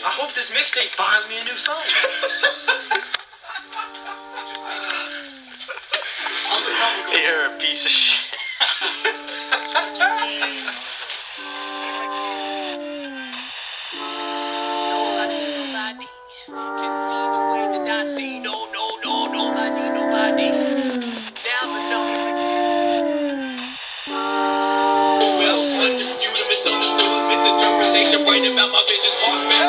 I hope this mixtape buys me a new phone. You're a piece of shit. Nobody can see the way that I see. Nobody. Never know. Well, undisputed, misunderstood, misinterpretation, right about my vision, partner.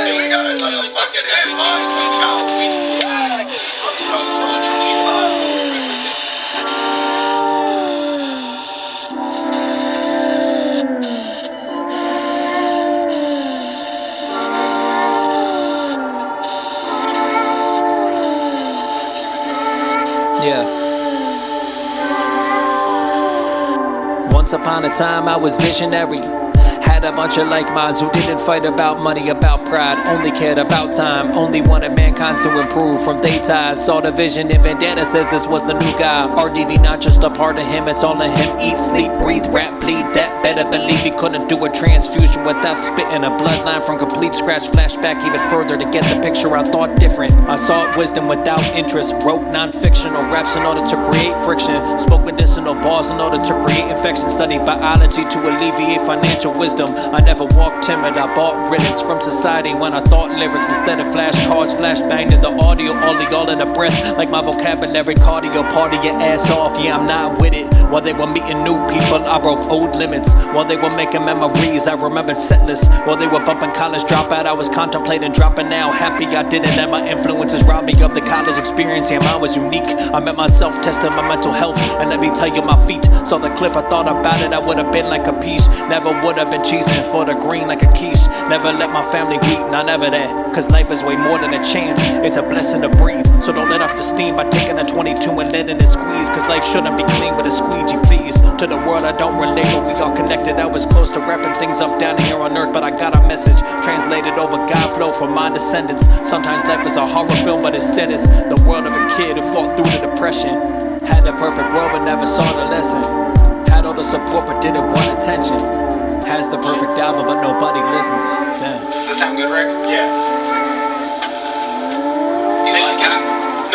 Hey, we got another fucking headline. Yeah. Once upon a time I was visionary. Had a bunch of like minds who didn't fight about money, about pride, only cared about time, only wanted mankind to improve. From day ties, saw the vision in Vendetta, says this was the new guy. RDV not just a part of him, it's all in him. Eat, sleep, breathe, rap, bleed, that better believe he couldn't do a transfusion without spitting a bloodline from complete scratch. Flashback even further to get the picture, I thought different. I sought wisdom without interest, wrote non-fictional raps in order to create friction, spoke medicinal bars in order to create infection, studied biology to alleviate financial wisdom. I never walked timid, I bought riddance from society when I thought lyrics instead of flashcards. Flashbang to the audio, all in a breath, like my vocabulary cardio. Party your ass off, yeah, I'm not with it. While they were meeting new people, I broke old limits. While they were making memories, I remembered set lists. While they were bumping college dropout, I was contemplating dropping out. Happy I didn't let my influences rob me of the college experience. Yeah, mine was unique. I met myself, testing my mental health, and let me tell you, my feet saw the cliff. I thought about it, I would have been like a piece. Never would have been cheesing for the green like a quiche. Never let my family weep, nah, never that. Cause life is way more than a chance, it's a blessing to breathe. So don't let off the steam by taking a 22 and letting it squeeze. Cause life shouldn't be clean with a squeegee, please. To the world I don't relate, but we all connected. I was close to wrapping things up down here on earth, but I got a message translated over Godflow for my descendants. Sometimes life is a horror film, but instead it's the world of a kid who fought through the depression. Had the perfect world but never saw the lesson. Had all the support but didn't want attention. Has the perfect album but nobody listens. Damn. Does that sound good, Rick? Yeah. You like it?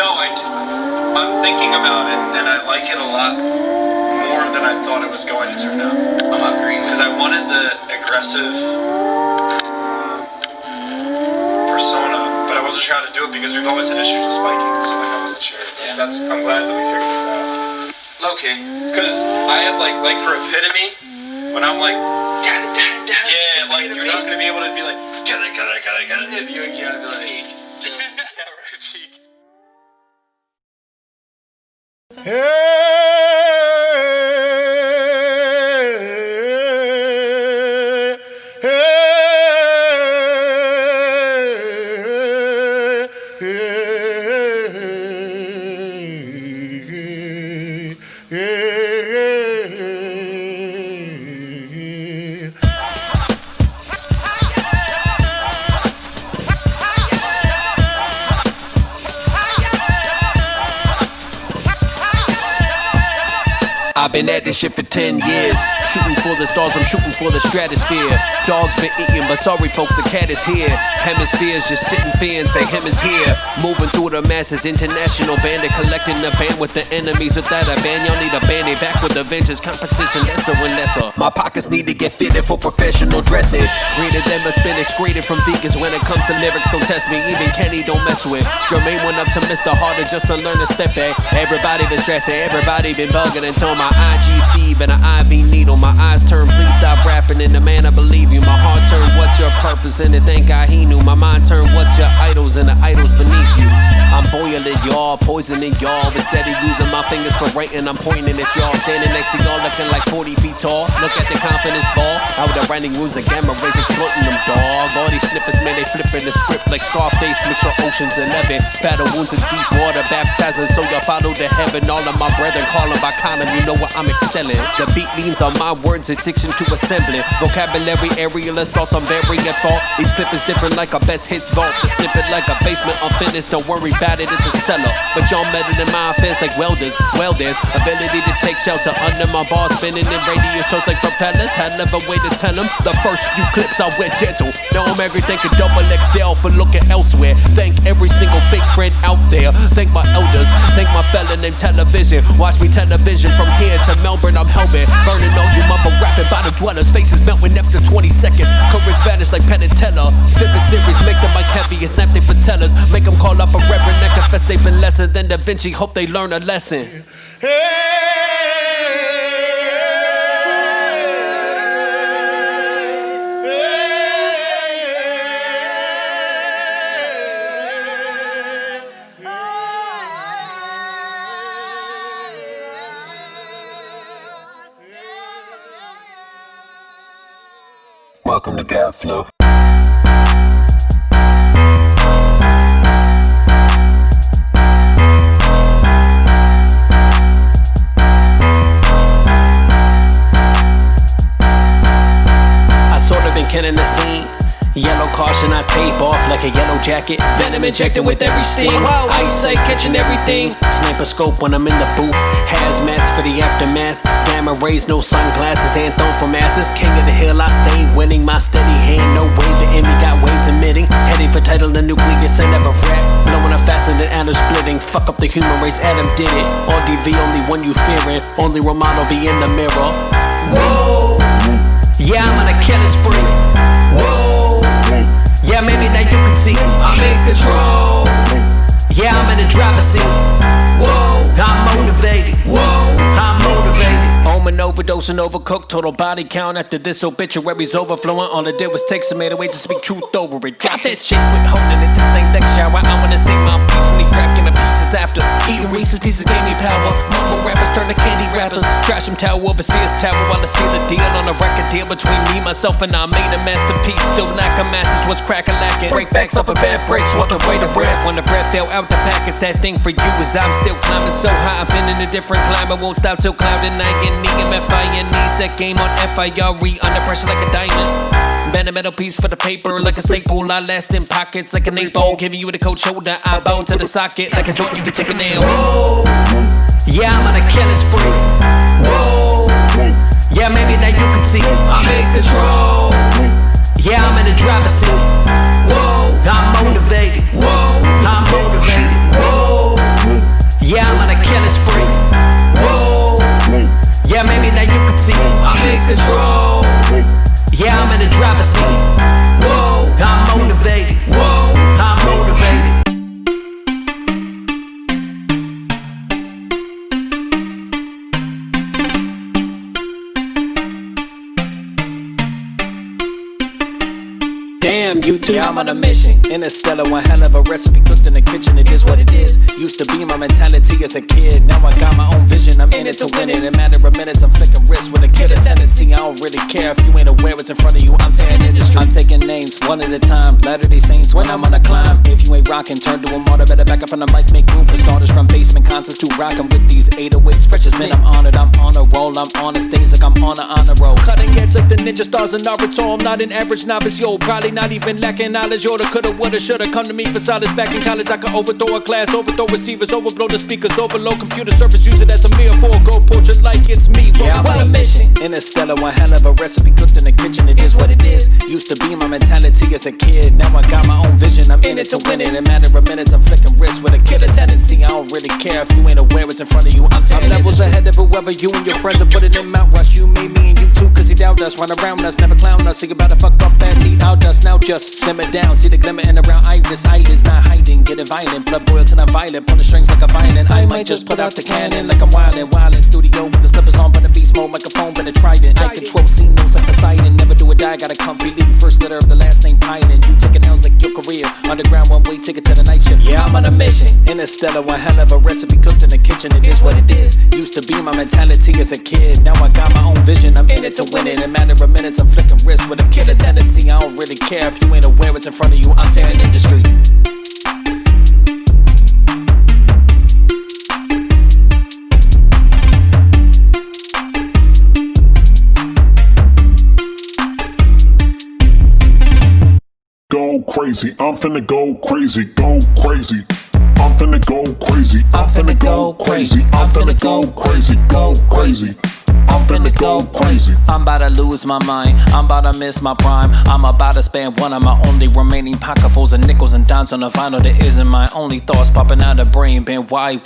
No, I'm thinking about it, and I like it a lot more than I thought it was going to turn out. I'm agreeing with Because I wanted the aggressive persona, but I wasn't sure how to do it because we've always had issues with spiking, so like I wasn't sure. Yeah. I'm glad that we figured this out. Okay. Because I have like for epitome, when I'm like, yeah, like you're not gonna be able to be like, get it. You and Keanu be like, peak. Yeah, right, peak. I've been at this shit for 10 years. Shooting for the stars, I'm shooting for the stratosphere. Dogs been eating, but sorry folks, the cat is here. Hemispheres just sitting fair and say him is here. Moving through the masses, international bandit. Collecting the band with the enemies. Without a band, y'all need a bandit. Back with the vengeance, competition lesser and lesser. My pockets need to get fitted for professional dressing. Greater than but been excreted from vegans. When it comes to lyrics, don't test me. Even Kenny don't mess with. Jermaine went up to Mr. Harder just to learn to step back. Everybody been stressing, everybody been bugging until my IG feed been an IV needle. My eyes turn, please stop rapping. And the man, I believe you. My heart turned, what's your purpose? And to thank God he knew. My mind turned, what's your idols? And the idols beneath you. I'm boiling y'all, poisoning y'all. Instead of using my fingers for writing, I'm pointing at y'all. Standing next to y'all looking like 40 feet tall. Look at the confidence fall. Out of writing rooms like gamma rays exploiting them, dog. All these snippets, man, they flipping the script like Scarface mix for Ocean's 11. Battle wounds in deep water, baptizing so y'all follow to heaven. All of my brethren calling by condom, you know what I'm excelling. The beat leans on my words, addiction to assembling. Vocabulary, aerial assaults, I'm very at fault. These clip is different like a best hits vault. The snippet like a basement unfinished, don't worry about decided it's a seller. But y'all meddled in my affairs like welders. Well, there's ability to take shelter under my bars, spinning in radio shows like propellers. Had never way to tell them. The first few clips I went gentle. Now I'm everything a double XL for looking elsewhere. Thank every single fake friend out there. Thank my elders. Thank my fella named television. Watch me television from here to Melbourne. I'm hellbent. Burning all you mama rapping by the dwellers. Faces melting after 20 seconds. Courage vanish like Penn and Teller. Slipping series, make the mic heavy and snap they patellas. Make them call up a reverend and confess they've been lesser than Da Vinci. Hope they learn a lesson. Welcome to Godflow. I sort of been killing the scene. Yellow caution, I tape off like a yellow jacket. Venom injected with every steam. Eyesight catching everything. Sniper scope when I'm in the booth. Hazmats for the aftermath. Gamma rays, no sunglasses. Anthem for masses. King of the hill, I stay winning. My steady hand, no way. The enemy got waves emitting. Heading for title, the nucleus, I never rap. Blowing a faster than atom splitting. Fuck up the human race, Adam did it. RDV, only one you fearing. Only role model be in the mirror. Whoa. Yeah, I'm on a killing spree. Whoa. Yeah, maybe now you can see I'm in control. Yeah, I'm in the driver's seat. Whoa, I'm motivated. Whoa, I'm motivated. Home and overdose and overcooked. Total body count after this obituary's overflowing. All I did was take some away to speak truth over it. Drop that shit with holding it. This ain't that shower. I wanna sing my piece and he cracking the pieces after. Eating Reese's Pieces gave me power. Mumble rappers turn to candy rappers. Trash them tower overseas tower while I see the deal on a record deal between me, myself, and I made a masterpiece. Still lack of masses, what's crack a lacking. Breakbacks off of bad breaks, walk away to rap. When the breath fell out the pack, it's that thing for you is I'm still climbing so high. I've been in a different climate, won't stop till cloud and night. And EMFI and that game on FIRE, under pressure like a diamond. Bend a metal piece for the paper like a staple. I last in pockets like an 8-ball, giving you the cold shoulder. I bow to the socket like a joint you can take a nail. Whoa, yeah, I'm on a killing spree. Whoa, yeah, maybe now you can see I'm in control. Yeah, I'm in the driver's seat. Whoa, I'm motivated. Whoa, I'm motivated. Whoa, yeah, I'm on a killing spree. Whoa, yeah, maybe now you can see I'm in control. Yeah, I'm in the driver's seat. Whoa, I'm motivated. Whoa, I'm motivated. Damn, Yutu, yeah, I'm on a mission. Interstellar, one hell of a recipe cooked in the kitchen. It is what it is. Used to be my mentality as a kid. Now I got my own vision. I'm in it to win it. In a matter of minutes, I'm flicking wrists with a killer tendency. I don't really care if you ain't aware what's in front of you. I'm tearing industry. I'm taking names one at a time. Latter-day Saints when I'm on a climb. If you ain't rocking, turn to a martyr. Better back up on the mic, make room for starters. From basement concerts to rocking with these 808s. Precious men, I'm honored. I'm on a roll. I'm on a stage like I'm on a honor roll. Cutting edge like the ninja stars in Naruto. I'm not an average novice, yo. Probably not even lacking knowledge. Yoda coulda, woulda, shoulda come to me for solace. Back in college, I could overthrow a class, overthrow receivers, overblow the speakers, overload computer service, use it as a meal for a gold portrait like it's me. Yeah, I'm on a mission. Interstellar, one hell of a recipe cooked in the kitchen. It is what it is. Used to be my mentality as a kid. Now I got my own vision. I'm in it to win it. In a matter of minutes, I'm flicking wrists with a killer tendency. I don't really care if you ain't aware what's in front of you. I'm levels ahead of whoever you and your friends are putting in Mount Rush. You made me and you too, cause you doubt us. Run around us, never clown us. So you better fuck up and lead out us. Now just simmer down. See the glimmer in around iris. Eyelids not hiding. Get it violent. Blood boil till I'm violent. Pull the strings like a violin. I might just put out the cannon like I'm wildin'. Studio with the slippers on, but the beast mode. Microphone, but a trident. I control scene notes like Poseidon. Never do a die, got a comfy lead. First letter of the last name Python. You taking L's like your career. Underground one way ticket to the night shift. Yeah, I'm on a mission. Interstellar, one hell of a recipe cooked in the kitchen. It is what it is. Used to be my mentality as a kid. Now I got my own vision. I'm in it to win it. In a matter of minutes, I'm flicking wrists with a killer tendency. I don't really care if you ain't aware what's in front of you. I'm tearing industry. Go crazy, I'm finna go crazy, go crazy. I'm finna go crazy. I'm finna go crazy. I'm finna go crazy. Go crazy. I'm finna go crazy. I'm about to lose my mind, I'm about to miss my prime. I'm about to spend one of my only remaining pocketfuls of nickels and dimes on the vinyl that isn't my only thoughts popping out of brain. Been why?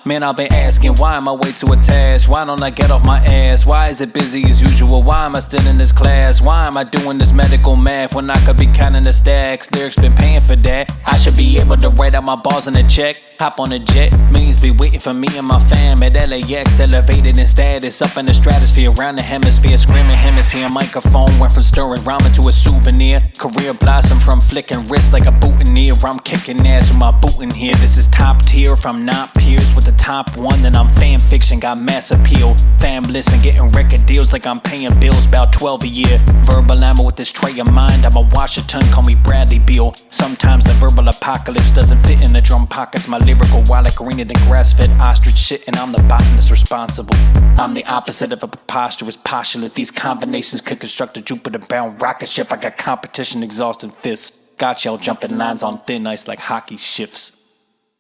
Man, I've been asking, why am I way too attached? Why don't I get off my ass? Why is it busy as usual? Why am I still in this class? Why am I doing this medical math when I could be counting the stacks? Lyrics been paying for that. I should be able to write out my balls in a check. Hop on a jet, millions be waiting for me and my fam at LAX, elevated in status, up in the stratosphere, around the hemisphere, screaming hemisphere. Microphone went from stirring ramen to a souvenir. Career blossom from flicking wrists like a boutonniere. I'm kicking ass with my boot in here. This is top tier. If I'm not peers with the top one, then I'm fan fiction, got mass appeal. Fam listen, getting record deals like I'm paying bills, about 12 a year. Verbal ammo with this tray of mind. I'm a Washington, call me Bradley Beal. Sometimes the verbal apocalypse doesn't fit in the drum pockets. My lyrical wild greener than grass-fed ostrich shit, and I'm the botanist responsible. I'm the opposite of a preposterous postulate. These combinations could construct a Jupiter-bound rocket ship. I got competition exhausting fists. Got y'all jumping lines on thin ice like hockey shifts.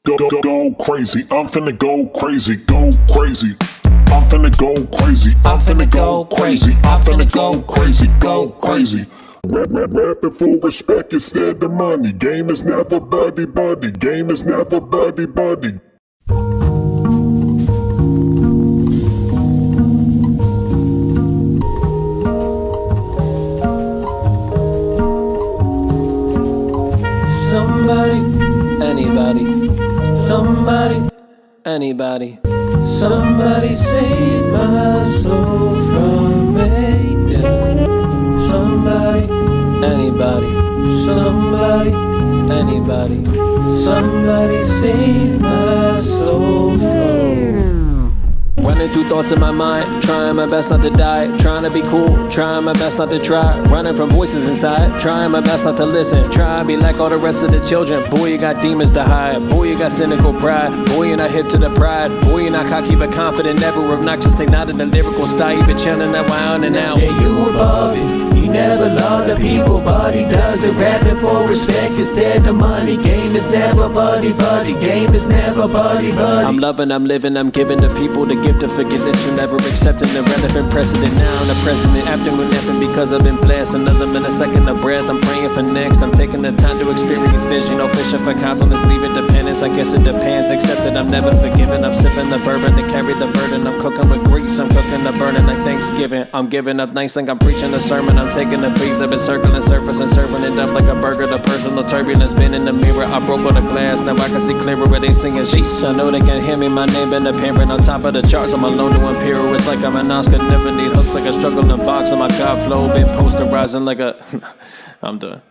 Go crazy. I'm finna go crazy. Go crazy. I'm finna go crazy. I'm finna go crazy. I'm finna go crazy. Go crazy. Rapping for respect instead of money. Game is never buddy. Game is never buddy. Somebody, anybody, somebody, anybody, somebody save my soul from me. Yeah. Somebody, anybody, somebody, anybody, somebody save my soul from. Running through thoughts in my mind, trying my best not to die, trying to be cool, trying my best not to try, running from voices inside, trying my best not to listen, try and be like all the rest of the children. Boy, you got demons to hide, boy, you got cynical pride, boy, you're not hip to the pride, boy, you're not cocky but confident, never obnoxious, they not in the lyrical style, you been chilling that wild and out. Yeah, you above it. He never loved the people, but he does it. Rapping for respect instead of money. Game is never buddy. Game is never buddy. I'm loving, I'm living, I'm giving the people the gift of forgiveness for never accepting the relevant precedent. Now I'm the president, afternoon napping because I've been blessed. Another millisecond of breath, I'm praying for next. I'm taking the time to experience vision, no fishing for compliments, leave it dependence. I guess it depends, except that I'm never forgiven. I'm sipping the bourbon to carry the burden. I'm cooking with grease, I'm cooking the burning like Thanksgiving. I'm giving up nice like I'm preaching a sermon. I'm taking a beef that been circling surface and serving it up like a burger. The personal turbulence been in the mirror. I broke all the glass, now I can see clearer where they singing sheets. I know they can't hear me, my name been appearing on top of the charts. I'm alone to imperial, it's like I'm an Oscar. Never need hooks like a struggling box. On my Godflow, been posterizing like a I'm done.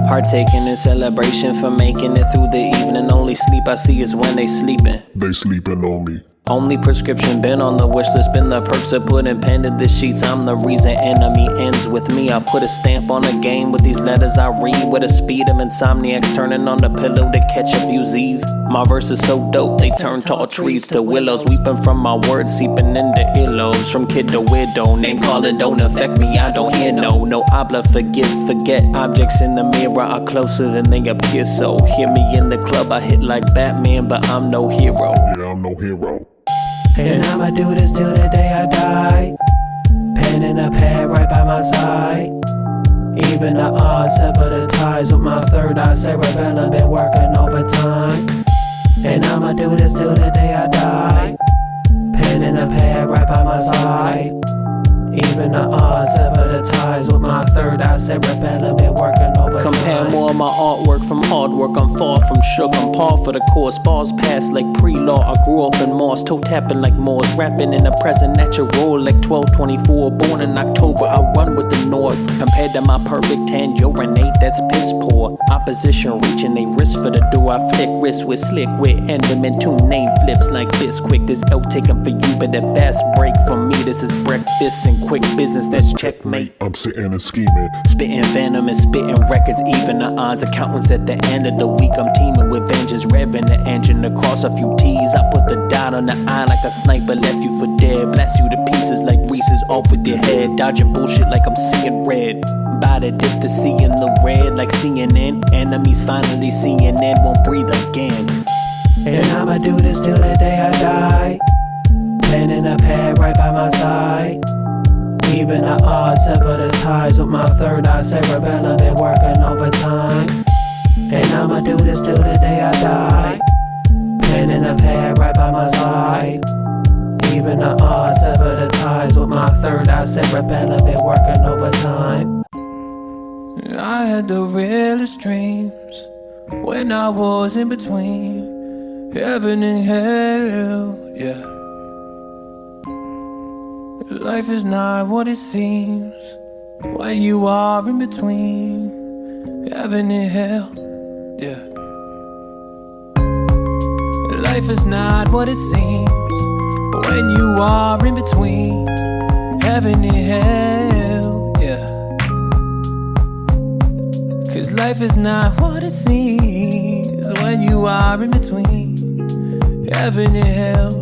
Partaking in celebration for making it through the evening. Only sleep I see is when they sleeping. They sleeping on me. Only prescription been on the wish list, been the perks of putting pen to the sheets. I'm the reason enemy ends with me. I put a stamp on the game with these letters I read. With the speed of insomniacs turning on the pillow to catch up Z's. My verses so dope, they turn tall trees to willows. Weeping from my words, seeping into earlobes. From kid to widow, name calling don't affect me, I don't hear no habla, forget. Objects in the mirror are closer than they appear, so hear me in the club, I hit like Batman, but I'm no hero. Yeah, I'm no hero. And I'ma do this till the day I die. Pen and a pad right by my side. Even the odds sever the ties with my third eye. Cerebellum been working overtime. And I'ma do this till the day I die. Pen and a pad right by my side. Even the odds sever the ties with my third eye cerebellum, been working overtime. Compare more of my artwork from hard work. I'm far from shook, I'm par for the course. Bars passed like pre-law. I grew up in Moss, toe tapping like Moors. Rapping in the present, natural like 1224. Born in October, I run with the North. Compared to my perfect 10, urinate, that's piss poor. Opposition reaching they wrist for the door. I flick wrist with slick wit, end them in two name flips like this quick. This L taken for you, but a fast break for me. This is breakfast and quick business, that's checkmate. I'm sitting and scheming, Spitting venom and spitting records, even the odds accountants at the end of the week. I'm teaming with vengeance, revving the engine across a few T's. I put the dot on the I like a sniper, left you for dead. Blast you to pieces like Reese's off with your head. Dodging bullshit like I'm seeing red. By the dip to see in the red like CNN. Enemies finally seeing it, won't breathe again. And I'ma do this till the day I die. Pen in a pad right by my side. Even the odds sever the ties with my third eye cerebellum, been working overtime. And I'ma do this till the day I die. Pen in a pad right by my side. Even the odds sever the ties with my third eye cerebellum, been working overtime. I had the realest dreams when I was in between heaven and hell, yeah. Life is not what it seems when you are in between heaven and hell, yeah. Life is not what it seems when you are in between heaven and hell, yeah. 'Cause life is not what it seems when you are in between heaven and hell.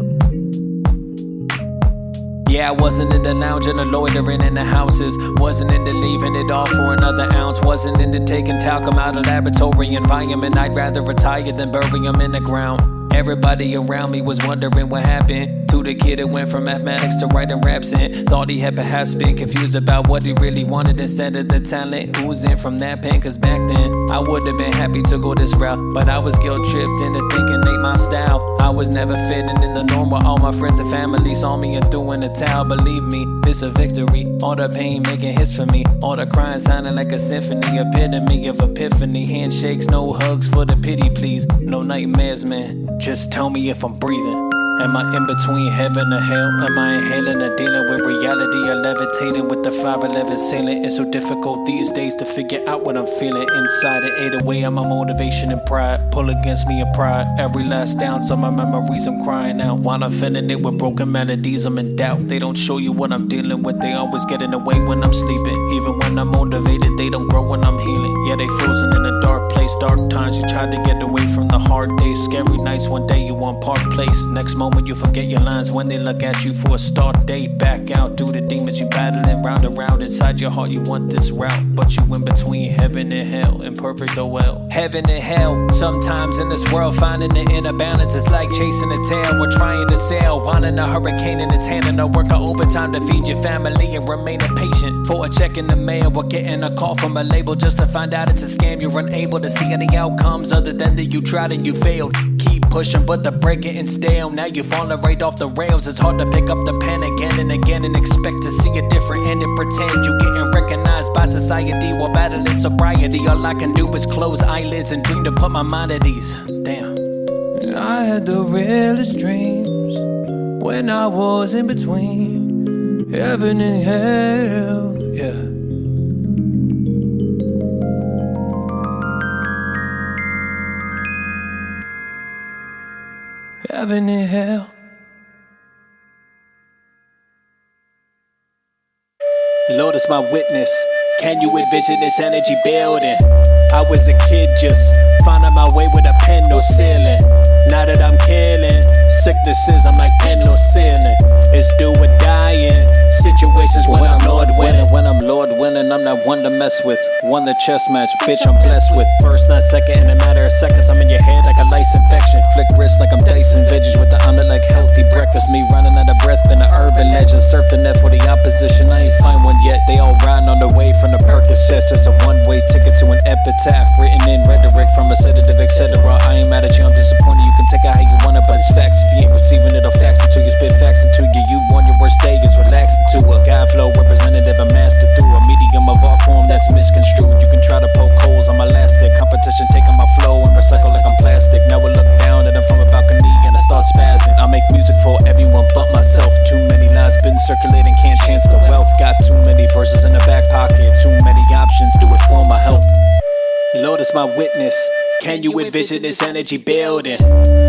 Yeah, I wasn't into lounging or loitering in the houses. Wasn't into leaving it all for another ounce. Wasn't into taking talcum out of laboratory environment. I'd rather retire than bury them in the ground. Everybody around me was wondering what happened to the kid that went from mathematics to writing raps and thought he had perhaps been confused about what he really wanted instead of the talent oozing from that pen. Cause back then I would have been happy to go this route, but I was guilt tripped into thinking ain't my style. I was never fitting in the norm where all my friends and family saw me and threw in the towel. Believe me, it's a victory. All the pain making hits for me, all the crying sounding like a symphony. Epitome of epiphany. Handshakes, no hugs for the pity please. No nightmares, man. Just tell me if I'm breathing. Am I in between heaven or hell? Am I inhaling or dealing with reality or levitating with the 5'11" ceiling? It's so difficult these days to figure out what I'm feeling inside. It ate away on my motivation and pride. Pull against me in pride. Every last ounce of my memories I'm crying out. While I'm filling it with broken melodies, I'm in doubt. They don't show you what I'm dealing with. They always get in the way when I'm sleeping. Even when I'm motivated, they don't grow when I'm healing. Yeah, they frozen in a dark place. Dark times, you tried to get away from the hard days. Scary nights, one day you on Park Place. Next moment you forget your lines when they look at you for a start date. Back out, do the demons you battling round and round. Inside your heart you want this route, but you in between heaven and hell, imperfect or well. Heaven and hell, sometimes in this world finding the inner balance is like chasing a tail. We're trying to sail, wanting a hurricane in its hand, and a work of overtime to feed your family and remaining patient. For a check in the mail or getting a call from a label just to find out it's a scam. You're unable to see any outcomes other than that you tried and you failed. Keep pushing but the break getting stale. Now you're falling right off the rails. It's hard to pick up the pen again and again and expect to see a different end and pretend you getting recognized by society while battling sobriety. All I can do is close eyelids and dream to put my mind at ease. Damn. I had the realest dreams when I was in between heaven and hell, yeah. Heaven and hell. Lord is my witness. Can you envision this energy building? I was a kid just finding my way with a pen, no ceiling. Now that I'm killing sicknesses, I'm like pen, no ceiling. It's do or dying situations when I'm Lord winning. When I'm Lord winning, I'm not one to mess with. Won the chess match, bitch, I'm blessed with. First, not second, in a matter of seconds, I'm in your head like a lice infection. Flick wrist like I'm dicing veggies with the omelet like healthy breakfast. Me running out of breath, been an urban legend. Surf the net for the opposition, I ain't find one yet. They all riding on the way from the Percocets. It's a one-way ticket to an epitaph, written in rhetoric from a sedative, etc. I ain't mad at you, I'm disappointed. You can take it how you want it, but it's facts. If you ain't receiving it, I'll fax it to you. Spit facts into you. You on your worst day is relaxing to a Godflow represent is my witness. Can you envision this energy building?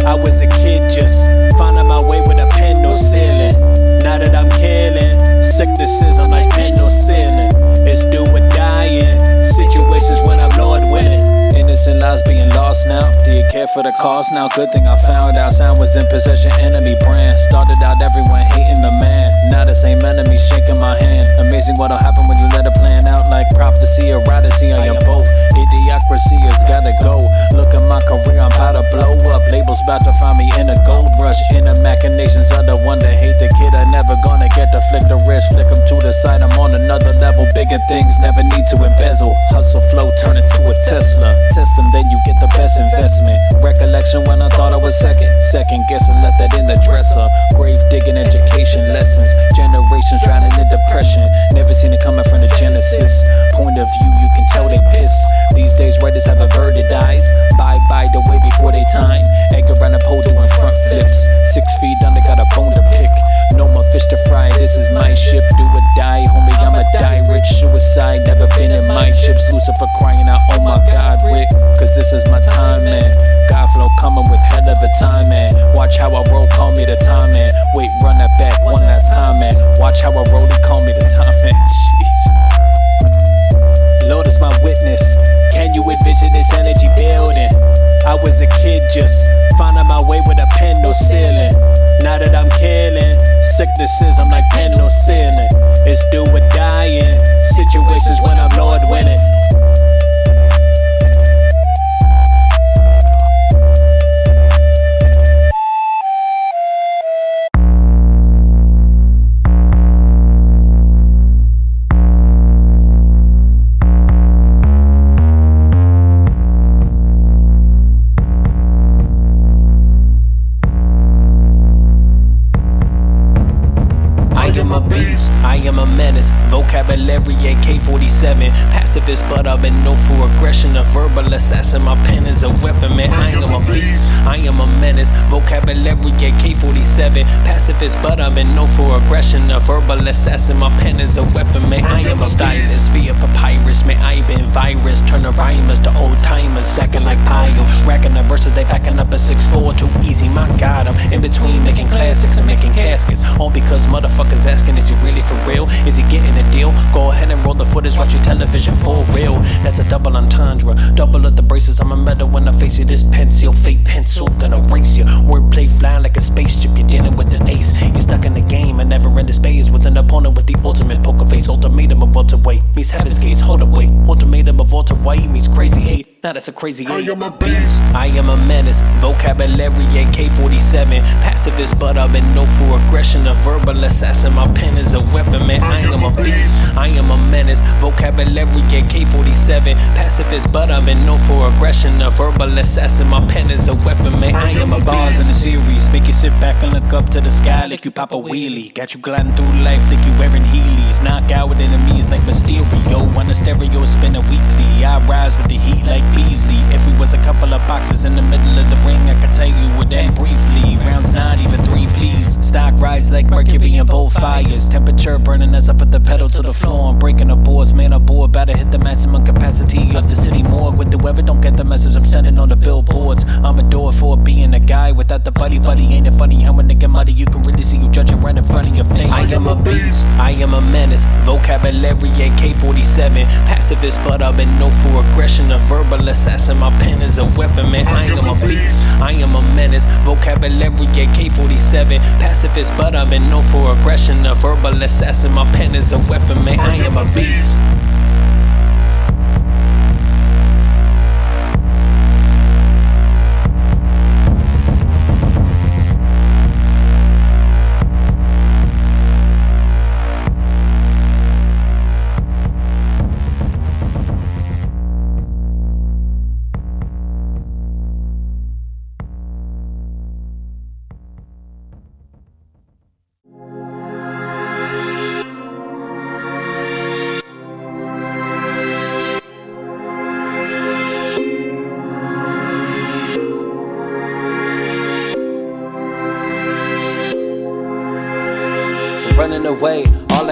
I was a kid just finding my way with a pen, no ceiling. Now that I'm killing sicknesses, I'm like pen, no ceiling. It's do or dying situations when I'm Lord winning. Innocent lives being lost now. Do you care for the cost now? Good thing I found out sound was in possession, enemy brand. Started out everyone hating the man. Now the same enemy shaking my hand. Amazing what'll happen when you let a plan out. Like prophecy or odyssey, I am both. Idiocracy has gotta go. Look at my career, I'm about to blow up. Labels about to find me in a gold rush. Inner machinations of the one that hate the kid. I never gonna get to flick the wrist. Flick him to the side, I'm on another level. Bigger things never need to embezzle. Hustle flow, turn it to a Tesla. Test them, then you get the best investment. Recollection when I thought I was second. Second guessing, left that in the dresser. Grave digging, education lessons. Generations drowning in depression. Never seen it coming from the genesis. Point of view, you can tell they piss. These days writers have averted eyes. Bye the way before they time. Egg around a pole doing front flips. 6 feet under, got a bone to pick. No more fish to fry, this is my ship. Do or die, homie, I'ma die rich. Suicide, never been in my chips. Lucifer crying out, oh my God, Rick. Cause this is my time, man. Godflow coming with hell of a time, man. Watch how I roll, call me the time, man. Wait, run that back one last time, man. Watch how I roll, call me the time, man. Jeez. Lord is my witness. Can you envision this energy building? I was a kid just finding my way with a pen, no ceiling. Now that I'm killing sicknesses, I'm like pen, no ceiling. It's do or dying situations when I'm Lord winning. I am a menace, vocabulary AK-47. Pacifist, but I've been known for aggression. A verbal assassin, my pen is a weapon, man. I am a beast, I am a menace, vocabulary AK-47. Pacifist, but I've been known for aggression. A verbal assassin, my pen is a weapon, man. I am a stylist via papyrus, man. I been virus, turn the rhymers to old timers, second like pile. Racking the verses, they backing up a 6'4", too easy, my God. I'm in between making classics and making caskets, all because motherfuckers asking, is he really for real? Is he getting a deal? Go ahead and roll the footage, watch your television for real. That's a double entendre, double up the braces. I'm a metal when I face you. This pencil, fake pencil, gonna race you. Wordplay flying like a spaceship. You're dealing with an ace. You're stuck in the game and never in the space with an opponent with the ultimate poker face. Ultimatum of welterweight meets heaven's gates. Hold up, wait. Ultimatum of Walter White meets crazy eight. Now that's a crazy eight. I am a beast. I am a menace, vocabulary AK-47. Pacifist, but I've been known for aggression. A verbal assassin, my pen is a weapon, man. I am a beast, I am a menace, vocabulary AK-47. Pacifist, but I've been known for aggression. A verbal assassin, my pen is a weapon, man. I am a bars in the series, make you sit back and look up to the sky like you pop a wheelie. Got you gliding through life like you wearing Heelys. Knock out with enemies like Mysterio. On the stereo spinning weekly. I rise with the heat like Beasley. If we was a couple of boxes in the middle of the ring, I could tell you would end briefly. Rounds not even 3, please. Stock rise like Mercury in both fires. Temperature burning as I put the pedal to the floor. I'm breaking the boards, man, I'm bored. About to hit the maximum capacity of the city morgue. With the weather, don't get the message I'm sending on the billboards. I'm adored for being a guy without the buddy. Ain't it funny how a nigga muddy, you can really see you judging right in front of your face. I am a beast, I am a menace, vocabulary AK-47. Pacifist, but I've been known for aggression. A verbal assassin, my pen is a weapon, man. I am a beast, I am a menace, vocabulary AK-47. Pacifist, but I've been known for aggression. A verbal assassin, my pen is a weapon, man. I am a beast.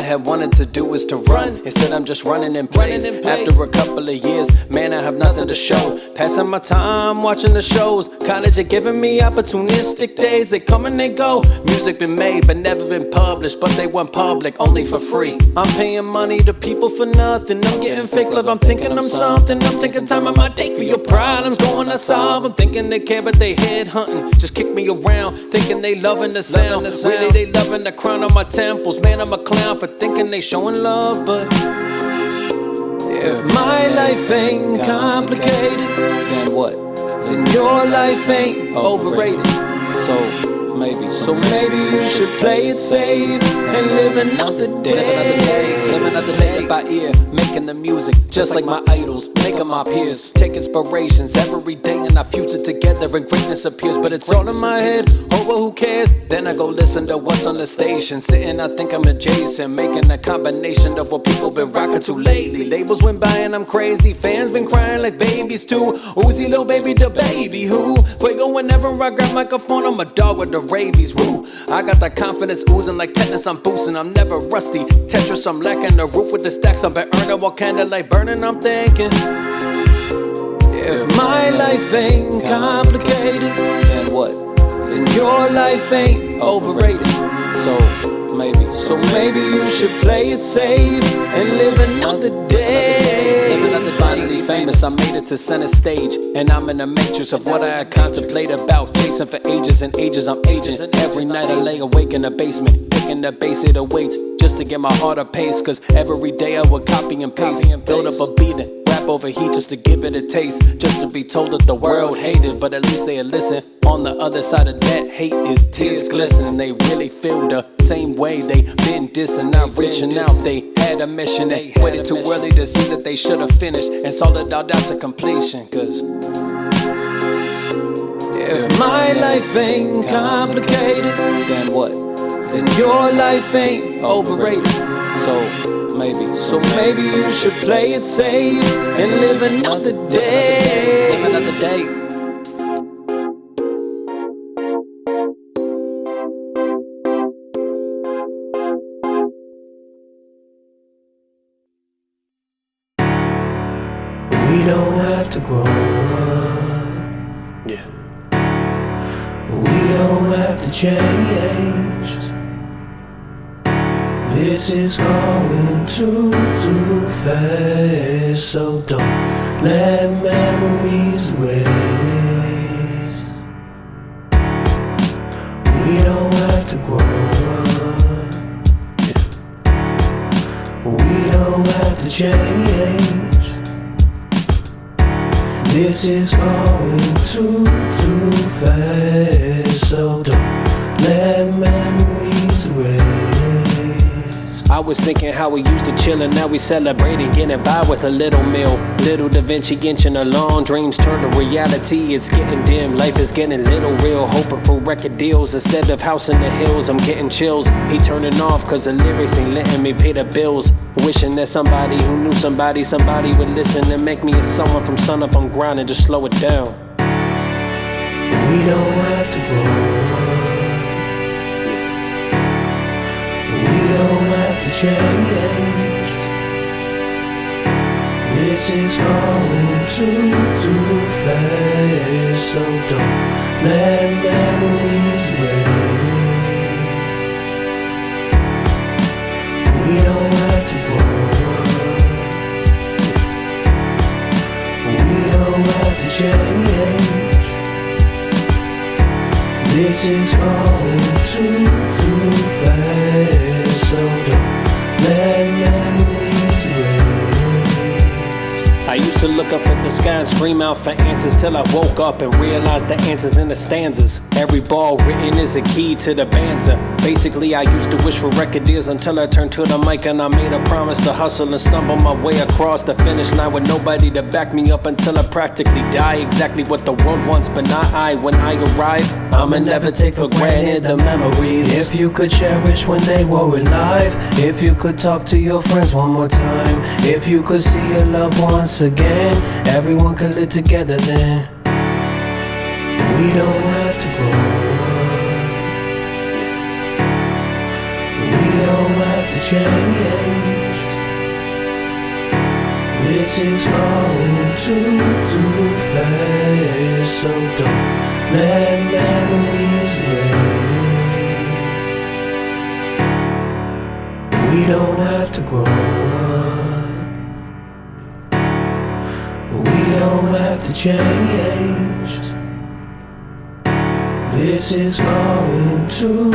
had wanted to do is to run. Instead I'm just running in place. After a couple of years, man, I have nothing to show. Passing my time watching the shows. College had given me opportunistic days. They come and they go. Music been made but never been published, but they went public only for free. I'm paying money to people for nothing. I'm getting fake love, I'm thinking I'm something. I'm taking time out my day for your problems, going to solve. I'm thinking they care but they head hunting. Just kick me around, thinking they loving the sound. Really they loving the crown on my temples. Man, I'm a clown for thinking they showing love, but if my life ain't complicated, then what? Then your life ain't overrated. So maybe you should play it safe and live another day. Live another day by ear, making the music just like my idols, making my peers. Take inspirations every day and our future together and greatness appears. But it's all in my head, oh well, who cares? Then I go listen to what's on the station. Sitting, I think I'm adjacent, making a combination of what people been rocking to lately. Labels went by and I'm crazy, fans been crying like babies too. Uzi, little baby, the baby who? Fuego whenever I grab microphone, I'm a dog with the rabies, woo. I got that confidence oozing like tetanus, I'm boosting, I'm never rusty. Tetris, I'm lacking the roof with the stacks, I've been earning while candlelight burning, I'm thinking if my life ain't complicated, then what? Then your life ain't overrated. So maybe you should play it safe and live another day. Live another day. Finally famous, I made it to center stage, and I'm in the matrix of what I contemplate about. Chasing for ages and ages, I'm aging. Every night I lay awake in the basement, picking the bass, it awaits just to get my heart a pace. Cause every day I would copy and paste, build up a beat and rap over heat just to give it a taste. Just to be told that the world hated, but at least they'll listen. On the other side of that hate is tears glistening. They really feel the same way they been dissing, not reaching out. They had a mission, they waited too early to see that they should have finished and sold it all down to completion. Cause if my life ain't complicated, then what? Then your life ain't overrated. So maybe you should play it safe and live another day. Live another day. We don't have to grow up. Yeah. We don't have to change. This is going too fast. So don't let memories waste. We don't have to grow up. Yeah. We don't have to change. This is going too fast. So don't let memories waste. I was thinking how we used to chill and now we celebrating getting by with a little meal. Little Da Vinci inching along, dreams turn to reality. It's getting dim, life is getting little real. Hoping for record deals instead of house in the hills. I'm getting chills, he turning off cause the lyrics ain't letting me pay the bills. Wishing that somebody who knew somebody would listen and make me a someone from sunup. I'm grinding to slow it down. We don't have to grow up. We don't have to change. This is going too fast. So don't let memories waste. We don't have to grow up. We don't have to change. This is going too fast. So don't let memories waste. I used to look up at the sky and scream out for answers till I woke up and realized the answers in the stanzas. Every ball written is a key to the banter. Basically, I used to wish for record deals until I turned to the mic and I made a promise to hustle and stumble my way across the finish line with nobody to back me up until I practically die. Exactly what the world wants, but not I. When I arrive, I'ma never take for granted the memories. If you could cherish when they were alive, if you could talk to your friends one more time, if you could see your loved ones again, everyone could live together then. We don't have to grow up. We don't have to change. This is going too fast, so don't let memories waste. We don't have to grow up, we don't have to change. This is going too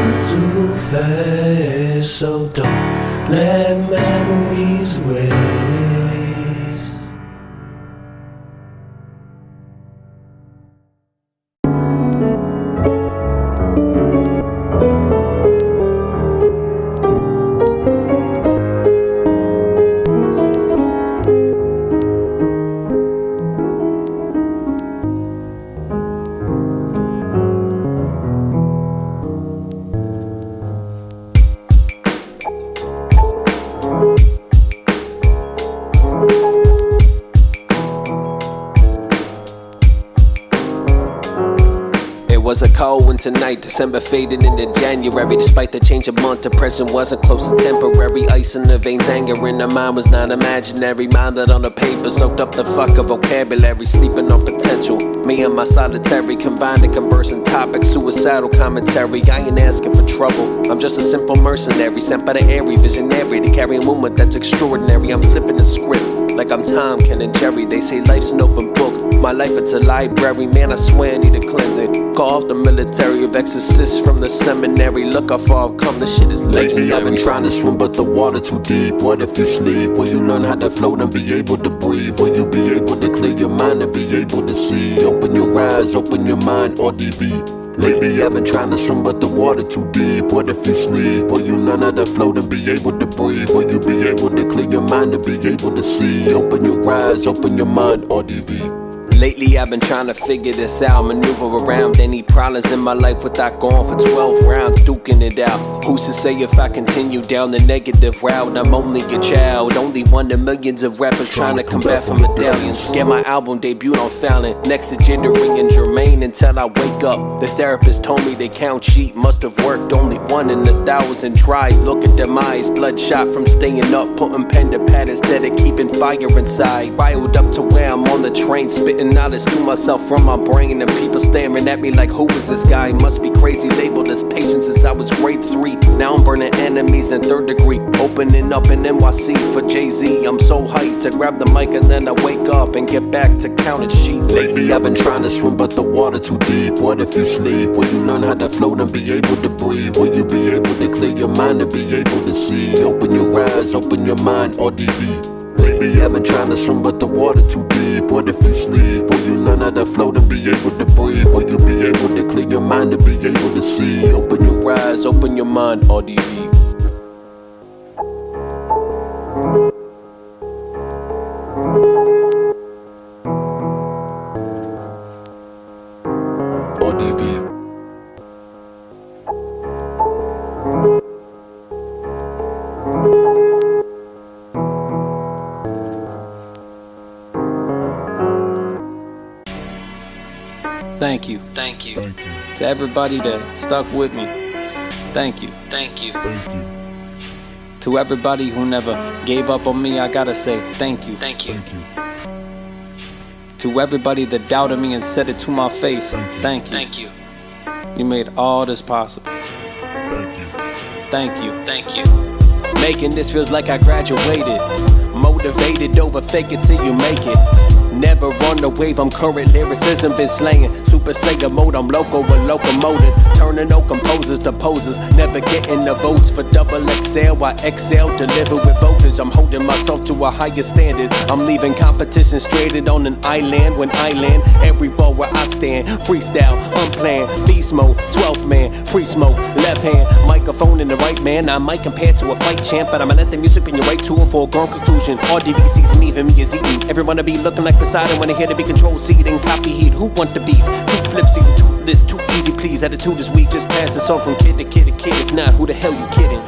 fast, so don't let memories waste. Was a cold winter night, December faded into January. Despite the change of month, depression wasn't close to temporary. Ice in the veins, anger in the mind was not imaginary. Minded on the paper, soaked up the fuck of vocabulary. Sleeping on potential, me and my solitary. Combined to conversing topics, suicidal commentary. I ain't asking for trouble, I'm just a simple mercenary. Sent by the airy visionary to carry a movement that's extraordinary. I'm flipping the script like I'm Tom, Ken, and Jerry. They say life's an open book, my life it's a library. Man, I swear I need a cleansing. Call off the military of exorcists from the seminary. Look how far I've come, this shit is legendary. Lately I've been trying to swim, but the water too deep. What if you sleep? Will you learn how to float and be able to breathe? Will you be able to clear your mind and be able to see? Open your eyes, open your mind, or DV. Lately I've been trying to swim, but the water too deep. What if you sleep? Will you learn how to float and be able to breathe? Will you be able to clear your mind and be able to see? Open your eyes, open your mind, or DV. Lately I've been trying to figure this out, maneuver around any problems in my life without going for 12 rounds, duking it out. Who's to say if I continue down the negative route? I'm only a child, only one of millions of rappers trying to combat for medallions. Get my album debuted on Fallon, next to Jittering and Jermaine until I wake up. The therapist told me the count sheet must have worked, only 1 in 1,000 tries. Look at demise, bloodshot from staying up, putting pen to pad instead of keeping fire inside. Riled up to where I'm on the train, spitting knowledge to myself from my brain, and people staring at me like, who is this guy? Must be crazy, labeled as patient since I was grade 3. Now I'm burning enemies in 3rd degree, opening up in NYC for Jay-Z. I'm so hyped to grab the mic and then I wake up and get back to counting sheep. Lately I've been trying to swim, but the water too deep. What if you sleep? Will you learn how to float and be able to breathe? Will you be able to clear your mind and be able to see? Open your eyes, open your mind, or DV. Lately I've been trying to swim, but the water too deep. What if you sleep? Will you learn how to float and be able to breathe? Will you be able to clear your mind and be able to see? Open your eyes, open your mind, RDV. Thank you. Thank you. Thank you. To everybody that stuck with me, thank you. Thank you. Thank you. To everybody who never gave up on me, I gotta say thank you. Thank you. Thank you. To everybody that doubted me and said it to my face, thank you. Thank you. You made all this possible. Thank you. Thank you. Thank you. Making this feels like I graduated. Motivated over fake it till you make it. Never on the wave, I'm current lyricism been slaying. Super Saiyan mode, I'm loco with locomotive. Turning no composers to posers. Never getting the votes for double XL. I excel, deliver with voltage. I'm holding myself to a higher standard. I'm leaving competition stranded on an island. When I land, every ball where I stand. Freestyle, unplanned, beast mode, 12th man, free smoke, left hand, microphone in the right man. I might compare to a fight champ, but I'ma let the music bring you right to a foregone conclusion. RDV season, even me is eating. Everyone to be looking like Poseidon when they here to be control seed and copy heat. Who want the beef? Two flips, even two this, too easy, please. Attitude is weak, just pass this on from kid to kid to kid. If not, who the hell you kidding?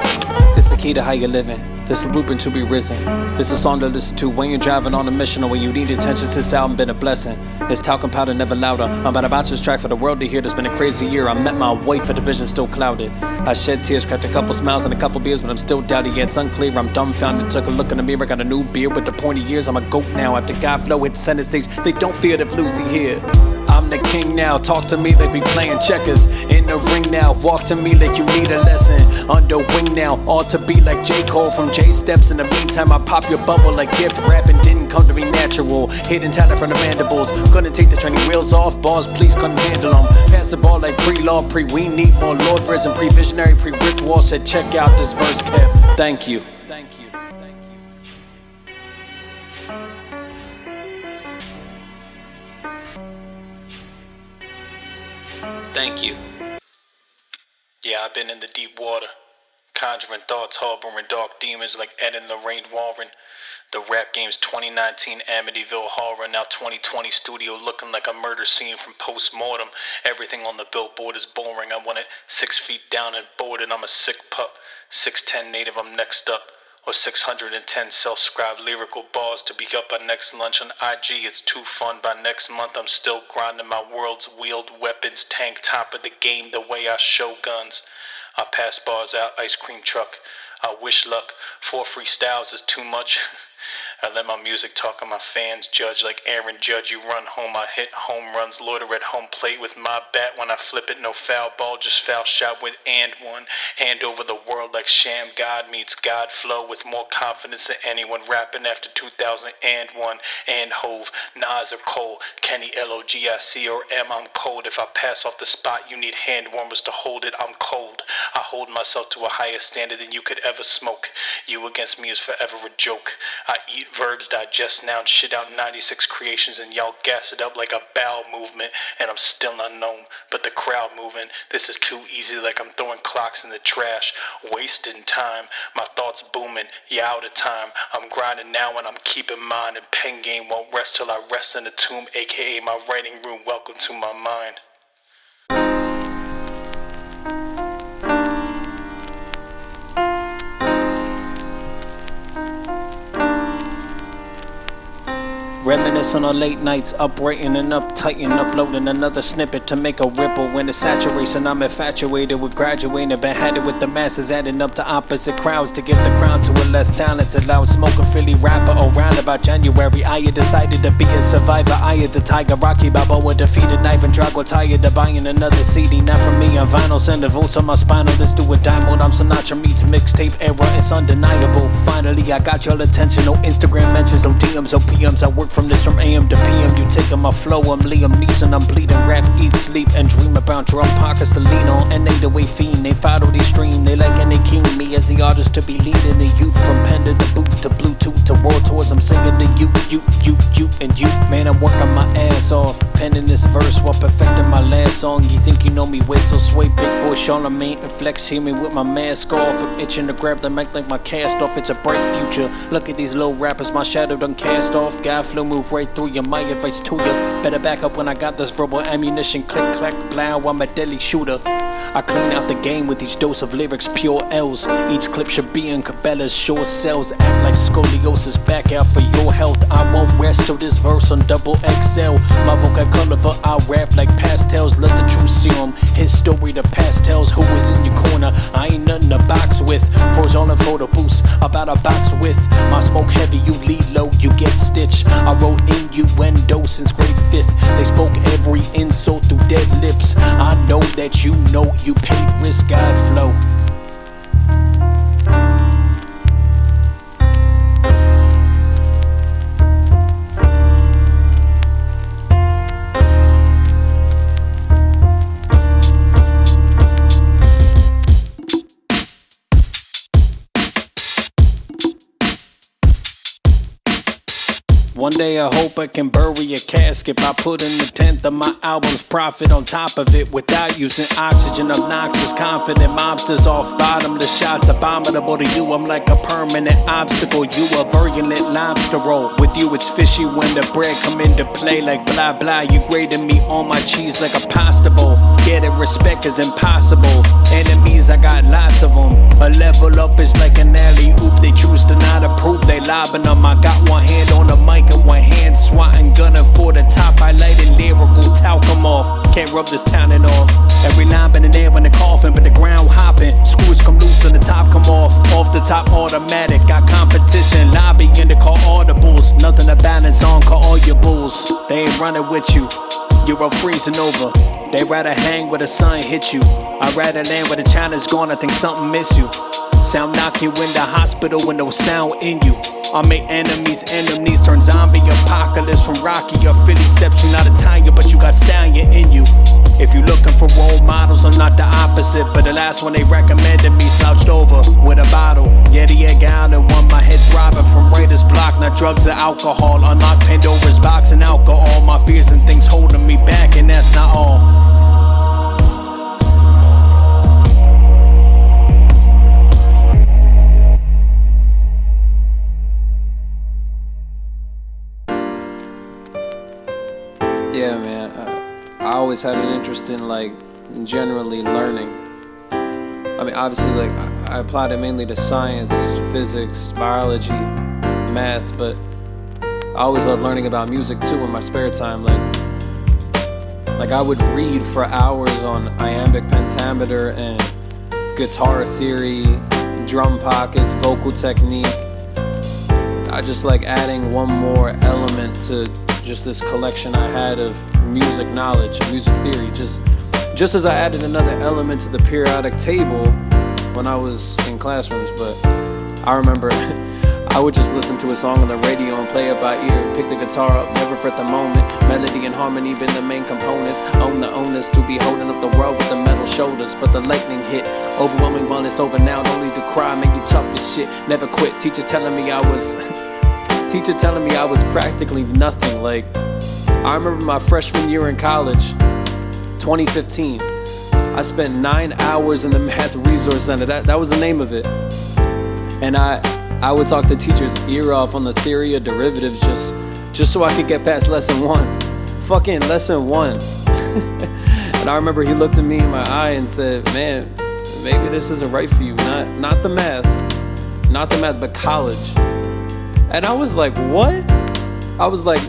This the key to how you living. This is looping to be risen. This is a song to listen to when you're driving on a mission or when you need attention. Since album been a blessing. It's talcum powder, never louder. I'm about to bounce this track for the world to hear. There's been a crazy year. I met my wife, but the vision still clouded. I shed tears, cracked a couple smiles and a couple beers, but I'm still doubted. Yeah, it's unclear. I'm dumbfounded. Took a look in the mirror, got a new beard with the pointy ears. I'm a goat now. After Godflow hit center stage, they don't fear the Lucy here. I'm the king now, talk to me like we playing checkers. In the ring now, walk to me like you need a lesson. Under wing now, ought to be like J. Cole from J Steps. In the meantime, I pop your bubble like gift. Rapping didn't come to me natural. Hidden talent from the mandibles. Couldn't take the training wheels off. Balls, please couldn't handle them. Pass the ball like pre-law, we need more Lord Risen, pre-visionary, pre-Rick Wall said check out this verse, Kev. Thank you. Thank you. Yeah, I've been in the deep water, conjuring thoughts, harboring dark demons like Ed and Lorraine Warren. The rap game's 2019 Amityville horror, now 2020 studio looking like a murder scene from post-mortem. Everything on the billboard is boring. I want it 6 feet down and boarded. I'm a sick pup, 6'10" native, I'm next up. Or 610 self-scribed lyrical bars to be up by next lunch on IG. It's too fun. By next month I'm still grinding my world's wheeled weapons, tank top of the game the way I show guns. I pass bars out, ice cream truck. I wish luck. 4 freestyles is too much. I let my music talk and my fans judge like Aaron Judge. You run home, I hit home runs, loiter at home plate with my bat. When I flip it, no foul ball, just foul shot with and one. Hand over the world like Sham God meets Godflow with more confidence than anyone rapping after 2001. And Hove, Nas or Cole, Kenny Logic or M. I'm cold. If I pass off the spot, you need hand warmers to hold it. I'm cold. I hold myself to a higher standard than you could ever smoke. You against me is forever a joke. I eat verbs, digest nouns, shit out 96 creations, and y'all gas it up like a bowel movement. And I'm still unknown, but the crowd moving. This is too easy, like I'm throwing clocks in the trash, wasting time. My thoughts booming, yeah, out of time. I'm grinding now and I'm keeping mine. And pen game won't rest till I rest in the tomb, aka my writing room. Welcome to my mind. Reminiscing on late nights, uprating and uptight and uploading another snippet to make a ripple. When it's saturation, I'm infatuated with graduating, been had it with the masses, adding up to opposite crowds to give the crown to a less talented, loud smoker Philly rapper. Around about January, I had decided to be a survivor. I had the Tiger, Rocky Balboa defeated Ivan Drago, tired of buying another CD. Not from me on vinyl, send the votes on my spinal. Let's do a dime mode. I'm Sinatra meets mixtape era, it's undeniable. Finally, I got your attention. No Instagram mentions, no DMs, no PMs. I work from this from AM to PM. You taking my flow, I'm Liam Neeson. I'm bleeding, rap, eat, sleep, and dream about drum pockets to lean on. And they the way fiend, they follow, they stream. They like and they king me as the artist to be leading the youth. From Panda to Booth to Bluetooth to World Tours. I'm singing to you, and you. Man, I'm working my ass off, penning this verse while perfecting my last song. You think you know me, wait till sway, big boy Charlamagne and flex. Hear me with my mask off. I'm itching to grab the mic like my cast off. It's a bright future. Look at these little rappers, my shadow done cast off. Godflow move right through you. My advice to you, better back up when I got this verbal ammunition. Click, clack, blow, I'm a deadly shooter. I clean out the game with each dose of lyrics, pure L's. Each clip should be in Cabela's short cells. Act like scoliosis, back out for your health. I won't rest till this verse on double XL. My vocal colorful, I rap like pastels. Let the truth see 'em. His story, the pastels. Who is in your corner? I ain't nothing to box with. Froze all in photo booths, about a box with. My smoke heavy, you lead low, you get stitched. I wrote innuendo since grade 5th. They spoke every insult through dead lips. I know that you know you paid risk, Godflow. One day I hope I can bury a casket by putting 1/10 of my album's profit on top of it without using oxygen. Obnoxious, confident mobsters off bottomless shots, abominable to you. I'm like a permanent obstacle. You a virulent lobster roll. With you it's fishy when the bread come into play like blah blah. You grading me on my cheese like a pasta bowl. Getting respect is impossible. Enemies, I got lots of them. A level up is like an alley oop. They choose to not approve, they lobbing them. I got one hand on the mic and one hand swatting, gunning for the top. I lighted lyrical talcum off. Can't rub this talent off. Every line been in there when the coffin, but the ground hopping. Screws come loose and the top come off. Off the top automatic. Got competition lobbying to call audibles. Nothing to balance on, call all your bulls. They ain't running with you. You're all freezing over. They rather hang where the sun hit you. I'd rather land where the China's gone. I think something miss you. Sound knock you in the hospital with no sound in you. I make enemies turn zombie apocalypse. From Rocky or Philly steps, you not Italian but you got stallion in you. If you looking for role models, I'm not the opposite, but the last one they recommended me slouched over with a bottle. Yeah, the egg out and one my head throbbing from Raiders block. Not drugs or alcohol, unlock Pandora's box and alcohol. My fears and things holding me back, and that's not all. Yeah, man, I always had an interest in, like, generally learning. I mean, obviously, like, I applied it mainly to science, physics, biology, math, but I always loved learning about music, too, in my spare time. Like I would read for hours on iambic pentameter and guitar theory, drum pockets, vocal technique. I just like adding one more element to just this collection I had of music knowledge, music theory, just as I added another element to the periodic table when I was in classrooms. But I remember I would just listen to a song on the radio and play it by ear, pick the guitar up, never fret the moment. Melody and harmony been the main components. Own the onus to be holding up the world with the metal shoulders. But the lightning hit, overwhelming while it's over now. Don't need to cry, make you tough as shit. Never quit, teacher telling me I was practically nothing. Like, I remember my freshman year in college, 2015. I spent 9 hours in the Math Resource Center. That was the name of it. And I would talk the teacher's ear off on the theory of derivatives just so I could get past lesson 1. Fucking lesson 1. And I remember he looked at me in my eye and said, man, maybe this isn't right for you. Not the math, but college. And I was like, what? I was like,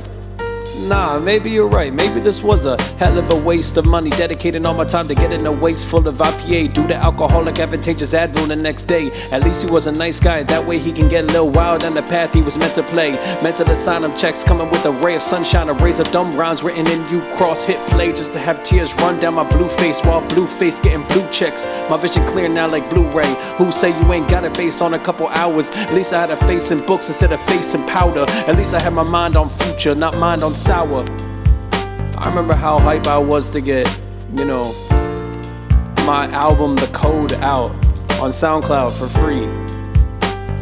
nah, maybe you're right. Maybe this was a hell of a waste of money, dedicating all my time to getting a waist full of IPA. Do the alcoholic advantageous Advil the next day. At least he was a nice guy, that way he can get a little wild on the path he was meant to play. Meant to assign him checks, coming with a ray of sunshine, a raise of dumb rhymes written in you, cross hit play, just to have tears run down my blue face while blue face getting blue checks. My vision clear now like Blu-ray. Who say you ain't got it based on a couple hours? At least I had a face in books instead of face in powder. At least I had my mind on future, not mind on sour. I remember how hype I was to get, my album The Code out on SoundCloud for free.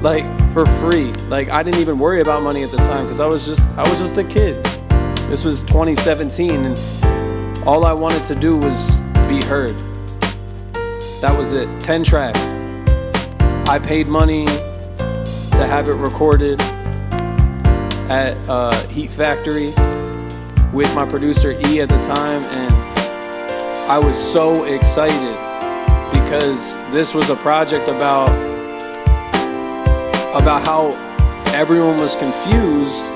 Like, for free. Like, I didn't even worry about money at the time because I was just a kid. This was 2017 and all I wanted to do was be heard. That was it. 10 tracks. I paid money to have it recorded at Heat Factory with my producer E at the time, and I was so excited because this was a project about how everyone was confused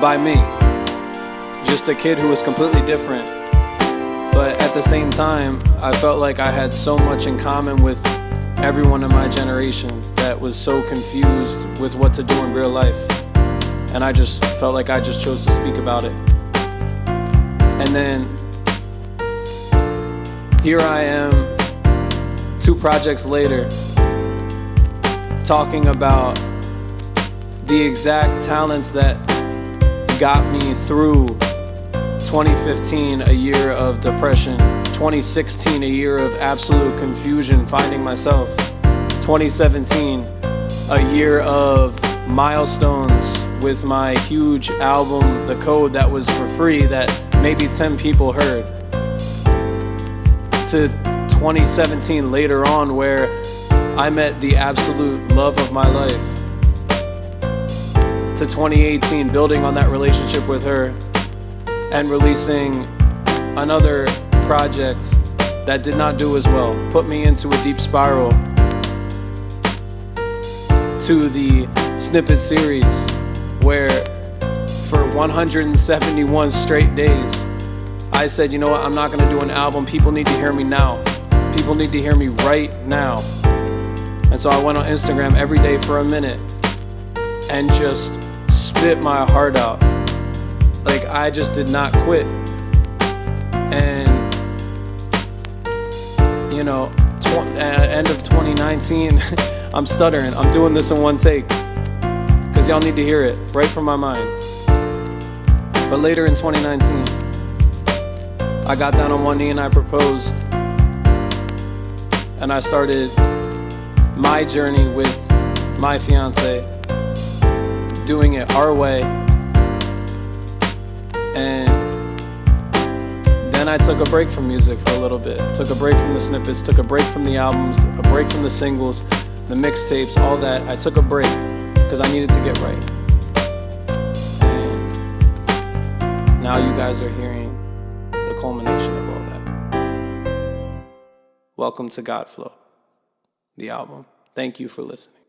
by me. Just a kid who was completely different, but at the same time I felt like I had so much in common with everyone in my generation that was so confused with what to do in real life, and I just felt like I just chose to speak about it. And then here I am, 2 projects later, talking about the exact talents that got me through 2015, a year of depression, 2016, a year of absolute confusion, finding myself, 2017, a year of milestones with my huge album, The Code, that was for free, that maybe 10 people heard, to 2017 later on, where I met the absolute love of my life, to 2018 building on that relationship with her and releasing another project that did not do as well, put me into a deep spiral, to the Snippet series, where for 171 straight days I said, you know what, I'm not gonna do an album, people need to hear me now. People need to hear me right now. And so I went on Instagram every day for a minute and just spit my heart out. Like, I just did not quit. And you know, end of 2019, I'm stuttering. I'm doing this in one take because y'all need to hear it right from my mind. But later in 2019, I got down on one knee and I proposed. And I started my journey with my fiance, doing it our way. And then I took a break from music for a little bit. Took a break from the snippets, took a break from the albums, a break from the singles, the mixtapes, all that. I took a break because I needed to get right. And now you guys are hearing the culmination of all that. Welcome to Godflow, the album. Thank you for listening.